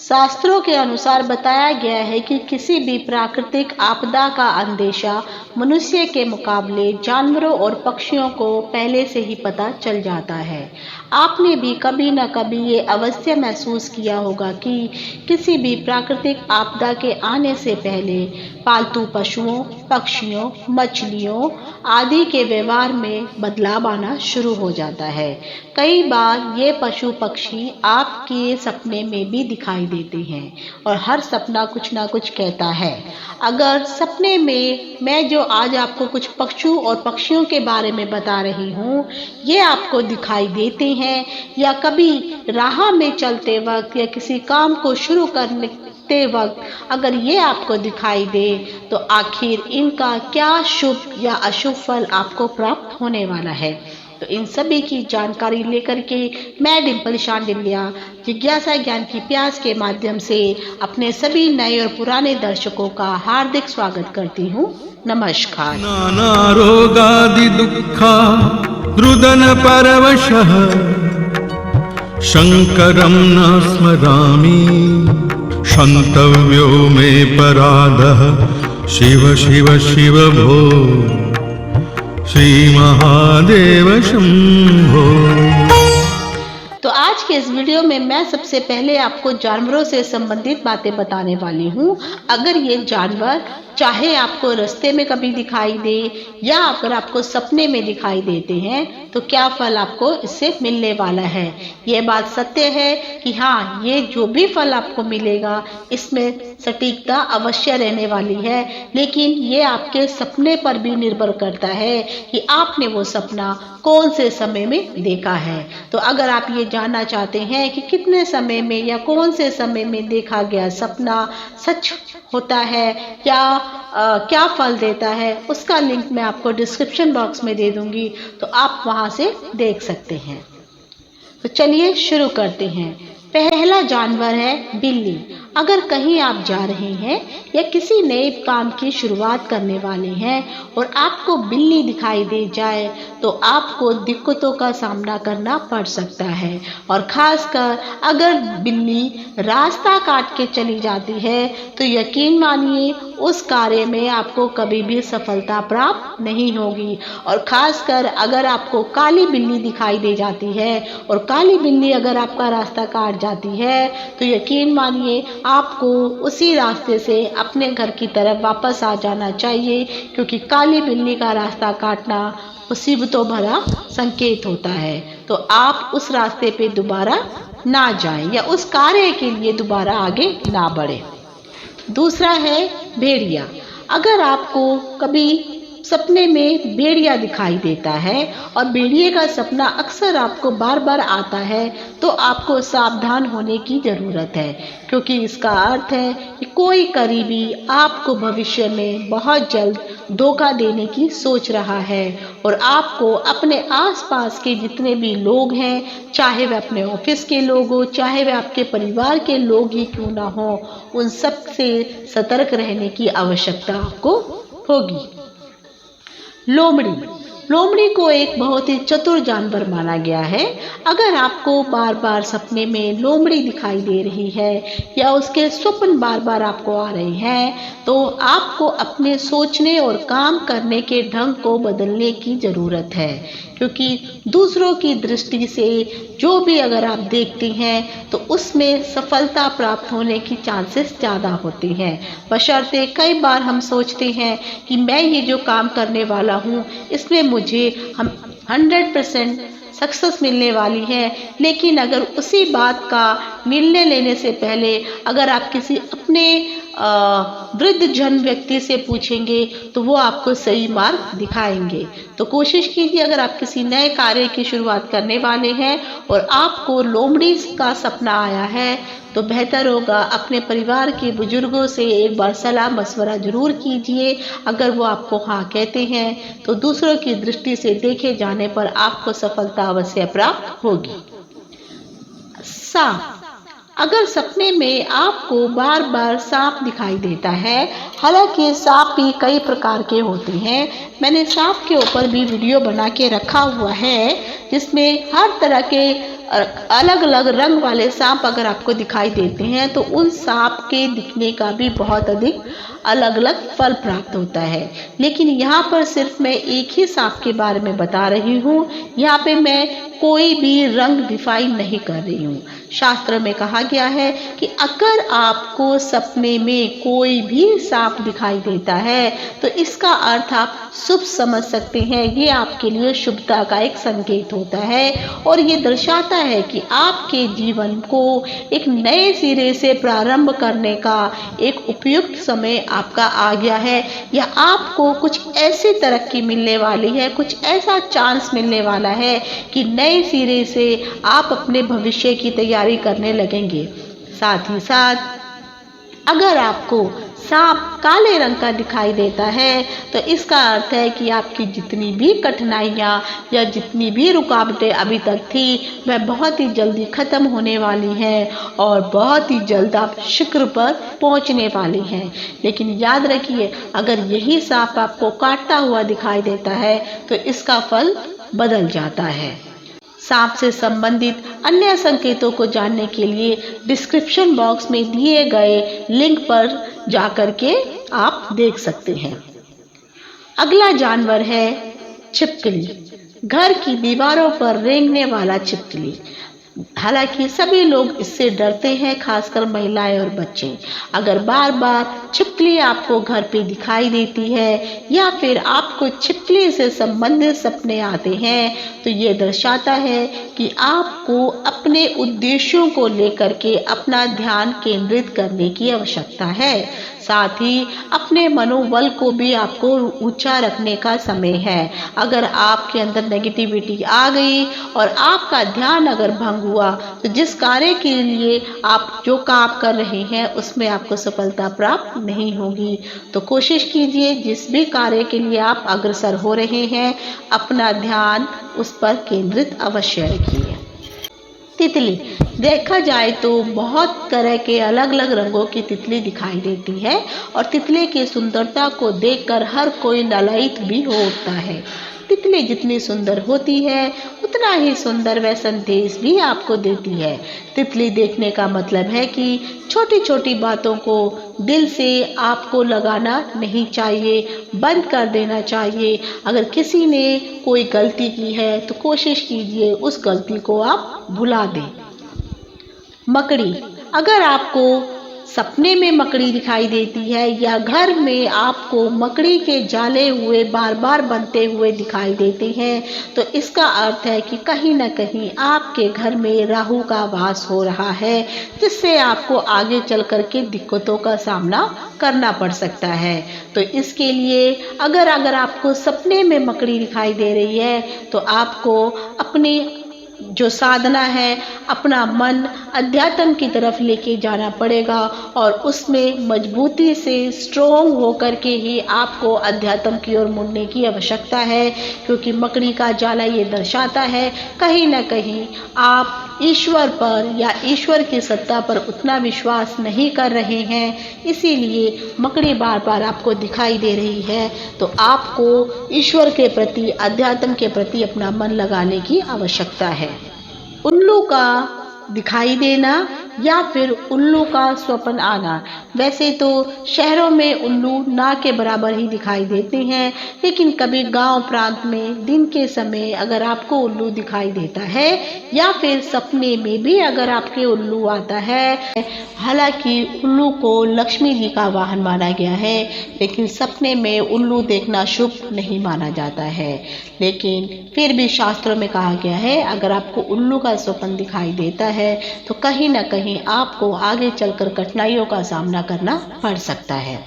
शास्त्रों के अनुसार बताया गया है कि किसी भी प्राकृतिक आपदा का अंदेशा मनुष्य के मुकाबले जानवरों और पक्षियों को पहले से ही पता चल जाता है। आपने भी कभी न कभी ये अवश्य महसूस किया होगा कि किसी भी प्राकृतिक आपदा के आने से पहले पालतू पशुओं, पक्षियों, मछलियों आदि के व्यवहार में बदलाव आना शुरू हो जाता है। कई बार ये पशु पक्षी आपके सपने में भी दिखाई देते हैं और हर सपना कुछ ना कुछ कहता है। अगर सपने में मैं जो आज आपको कुछ पक्षियों और पक्षियों के बारे में बता रही हूँ, ये आपको दिखाई देते हैं या कभी राह में चलते वक्त या किसी काम को शुरू करते वक्त अगर ये आपको दिखाई दे तो आखिर इनका क्या शुभ या अशुभ फल आपको प्राप्त होने वाला है। तो इन सभी की जानकारी लेकर के मैं डिम्पल शांडिल्या जिज्ञासा ज्ञान की प्यास के माध्यम से अपने सभी नए और पुराने दर्शकों का हार्दिक स्वागत करती हूँ। नमस्कार। नाना रोगादि दुःखा रुदन परवशः शंकरं न स्मरामि क्षन्तव्यो मे पराधः शिव शिव शिव भो श्री महादेव शंभो। तो आज के इस वीडियो में मैं सबसे पहले आपको जानवरों से संबंधित बातें बताने वाली हूँ। अगर ये जानवर चाहे आपको रास्ते में कभी दिखाई दे या अगर आपको सपने में दिखाई देते हैं तो क्या फल आपको इससे मिलने वाला है। ये बात सत्य है कि हाँ, ये जो भी फल आपको मिलेगा इसमें सटीकता अवश्य रहने वाली है, लेकिन ये आपके सपने पर भी निर्भर करता है कि आपने वो सपना कौन से समय में देखा है। तो अगर आप ये जानना चाहते हैं कि कितने समय में या कौन से समय में देखा गया सपना सच होता है या क्या फल देता है, उसका लिंक मैं आपको डिस्क्रिप्शन बॉक्स में दे दूंगी, तो आप वहां से देख सकते हैं। तो चलिए शुरू करते हैं। पहला जानवर है बिल्ली। अगर कहीं आप जा रहे हैं या किसी नए काम की शुरुआत करने वाले हैं और आपको बिल्ली दिखाई दे जाए तो आपको दिक्कतों का सामना करना पड़ सकता है, और खासकर अगर बिल्ली रास्ता काट के चली जाती है तो यकीन मानिए उस कार्य में आपको कभी भी सफलता प्राप्त नहीं होगी। और खासकर अगर आपको काली बिल्ली दिखाई दे जाती है और काली बिल्ली अगर आपका रास्ता काट जाती है तो यकीन मानिए आपको उसी रास्ते से अपने घर की तरफ वापस आ जाना चाहिए, क्योंकि काली बिल्ली का रास्ता काटना मुसीबतों भरा संकेत होता है। तो आप उस रास्ते पे दोबारा ना जाएं या उस कार्य के लिए दोबारा आगे ना बढ़े। दूसरा है भेड़िया। अगर आपको कभी सपने में भेड़िया दिखाई देता है और भेड़िए का सपना अक्सर आपको बार बार आता है तो आपको सावधान होने की ज़रूरत है, क्योंकि इसका अर्थ है कि कोई करीबी आपको भविष्य में बहुत जल्द धोखा देने की सोच रहा है और आपको अपने आसपास के जितने भी लोग हैं, चाहे वे अपने ऑफिस के लोग हो, चाहे वे आपके परिवार के लोग ही क्यों ना हो, उन सब से सतर्क रहने की आवश्यकता आपको होगी। लोमड़ी। लोमड़ी को एक बहुत ही चतुर जानवर माना गया है। अगर आपको बार बार सपने में लोमड़ी दिखाई दे रही है या उसके स्वप्न बार बार आपको आ रहे हैं तो आपको अपने सोचने और काम करने के ढंग को बदलने की ज़रूरत है, क्योंकि दूसरों की दृष्टि से जो भी अगर आप देखते हैं तो उसमें सफलता प्राप्त होने की चांसेस ज़्यादा होते हैं। बशर्ते कई बार हम सोचते हैं कि मैं ये जो काम करने वाला हूँ इसमें मुझे 100% सक्सेस मिलने वाली है, लेकिन अगर उसी बात का निर्णय लेने से पहले अगर आप किसी अपने वृद्ध जन व्यक्ति से पूछेंगे तो वो आपको सही मार्ग दिखाएंगे। तो कोशिश कीजिए, अगर आप किसी नए कार्य की शुरुआत करने वाले हैं और आपको लोमड़ी का सपना आया है तो बेहतर होगा अपने परिवार के बुजुर्गों से एक बार सलाह मशवरा जरूर कीजिए। अगर वो आपको हाँ कहते हैं तो दूसरों की दृष्टि से देखे जाने पर आपको सफलता अवश्य प्राप्त होगी। सांप। अगर सपने में आपको बार बार सांप दिखाई देता है, हालांकि सांप भी कई प्रकार के होते हैं, मैंने सांप के ऊपर भी वीडियो बना के रखा हुआ है जिसमें हर तरह के और अलग अलग रंग वाले सांप अगर आपको दिखाई देते हैं तो उन सांप के दिखने का भी बहुत अधिक अलग अलग फल प्राप्त होता है। लेकिन यहाँ पर सिर्फ मैं एक ही सांप के बारे में बता रही हूँ, यहाँ पे मैं कोई भी रंग डिफाइन नहीं कर रही हूँ। शास्त्र में कहा गया है कि अगर आपको सपने में कोई भी सांप दिखाई देता है तो इसका अर्थ आप शुभ समझ सकते हैं। ये आपके लिए शुभता का एक संकेत होता है और ये दर्शाता है कि आपके जीवन को एक नए सिरे से प्रारंभ करने का एक उपयुक्त समय आपका आ गया है, या आपको कुछ ऐसी तरक्की मिलने वाली है, कुछ ऐसा चांस मिलने वाला है कि नए सिरे से आप अपने भविष्य की तैयारी करने लगेंगे। साथ ही साथ अगर आपको सांप काले रंग का दिखाई देता है तो इसका अर्थ है कि आपकी जितनी भी कठिनाइयाँ या जितनी भी रुकावटें अभी तक थी वह बहुत ही जल्दी खत्म होने वाली हैं और बहुत ही जल्द आप शिखर पर पहुंचने वाली हैं। लेकिन याद रखिए, अगर यही सांप आपको काटता हुआ दिखाई देता है तो इसका फल बदल जाता है। सांप से संबंधित अन्य संकेतों को जानने के लिए डिस्क्रिप्शन बॉक्स में दिए गए लिंक पर जाकर के आप देख सकते हैं। अगला जानवर है छिपकली, घर की दीवारों पर रेंगने वाला छिपकली। हालांकि सभी लोग इससे डरते हैं, खासकर महिलाएं और बच्चे। अगर बार बार छिपकली आपको घर पे दिखाई देती है या फिर आपको छिपकली से संबंधित सपने आते हैं तो ये दर्शाता है कि आपको अपने उद्देश्यों को लेकर के अपना ध्यान केंद्रित करने की आवश्यकता है। साथ ही अपने मनोबल को भी आपको ऊंचा रखने का समय है। अगर आपके अंदर नेगेटिविटी आ गई और आपका ध्यान अगर भंग हुआ तो जिस कार्य के लिए आप जो काम कर रहे हैं उसमें आपको सफलता प्राप्त नहीं होगी। तो कोशिश कीजिए, जिस भी कार्य के लिए आप अग्रसर हो रहे हैं अपना ध्यान उस पर केंद्रित अवश्य रखिए। तितली, देखा जाए तो बहुत तरह के अलग अलग रंगों की तितली दिखाई देती है और तितली की सुंदरता को देखकर हर कोई लालायित भी हो उठता है। तितली जितनी सुंदर होती है उतना ही सुंदर वह संदेश भी आपको देती है। तितली देखने का मतलब है कि छोटी छोटी बातों को दिल से आपको लगाना नहीं चाहिए, बंद कर देना चाहिए। अगर किसी ने कोई गलती की है तो कोशिश कीजिए उस गलती को आप भुला दें। मकड़ी, अगर आपको सपने में मकड़ी दिखाई देती है या घर में आपको मकड़ी के जाले हुए बार बार बनते हुए दिखाई देते हैं तो इसका अर्थ है कि कहीं ना कहीं आपके घर में राहु का वास हो रहा है, जिससे आपको आगे चल कर के दिक्कतों का सामना करना पड़ सकता है। तो इसके लिए अगर आपको सपने में मकड़ी दिखाई दे रही है तो आपको अपनी जो साधना है, अपना मन अध्यात्म की तरफ लेके जाना पड़ेगा और उसमें मजबूती से स्ट्रोंग होकर के ही आपको अध्यात्म की ओर मुड़ने की आवश्यकता है। क्योंकि मकड़ी का जाला ये दर्शाता है कहीं ना कहीं आप ईश्वर पर या ईश्वर की सत्ता पर उतना विश्वास नहीं कर रहे हैं, इसीलिए मकड़ी बार बार आपको दिखाई दे रही है। तो आपको ईश्वर के प्रति, अध्यात्म के प्रति अपना मन लगाने की आवश्यकता है। उल्लू का दिखाई देना या फिर उल्लू का स्वप्न आना, वैसे तो शहरों में उल्लू ना के बराबर ही दिखाई देते हैं, लेकिन कभी गांव प्रांत में दिन के समय अगर आपको उल्लू दिखाई देता है या फिर सपने में भी अगर आपके उल्लू आता है, हालांकि उल्लू को लक्ष्मी जी का वाहन माना गया है, लेकिन सपने में उल्लू देखना शुभ नहीं माना जाता है। लेकिन फिर भी शास्त्रों में कहा गया है अगर आपको उल्लू का स्वप्न दिखाई देता है तो कहीं ना कहीं आपको आगे चलकर कठिनाइयों का सामना करना पड़ सकता है।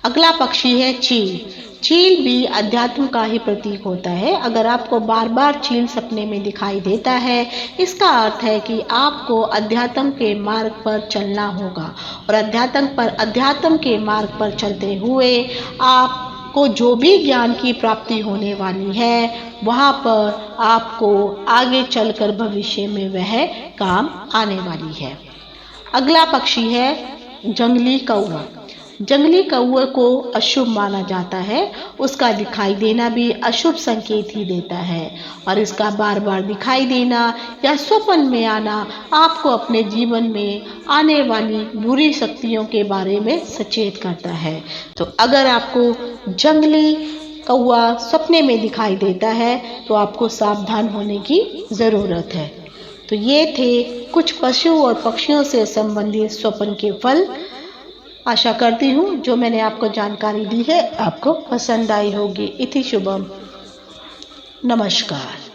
अगला पक्षी है चील। चील भी अध्यात्म का ही प्रतीक होता है। अगर आपको बार बार चील सपने में दिखाई देता है इसका अर्थ है कि आपको अध्यात्म के मार्ग पर चलना होगा और अध्यात्म के मार्ग पर चलते हुए आपको जो भी ज्ञान की प्राप्ति होने वाली है वहाँ पर आपको आगे चलकर भविष्य में वह काम आने वाली है। अगला पक्षी है जंगली कौवा। जंगली कौवे को अशुभ माना जाता है, उसका दिखाई देना भी अशुभ संकेत ही देता है और इसका बार बार दिखाई देना या स्वप्न में आना आपको अपने जीवन में आने वाली बुरी शक्तियों के बारे में सचेत करता है। तो अगर आपको जंगली कौवा सपने में दिखाई देता है तो आपको सावधान होने की ज़रूरत है। तो ये थे कुछ पशु और पक्षियों से संबंधित स्वप्न के फल। आशा करती हूँ जो मैंने आपको जानकारी दी है आपको पसंद आई होगी। इति शुभम। नमस्कार।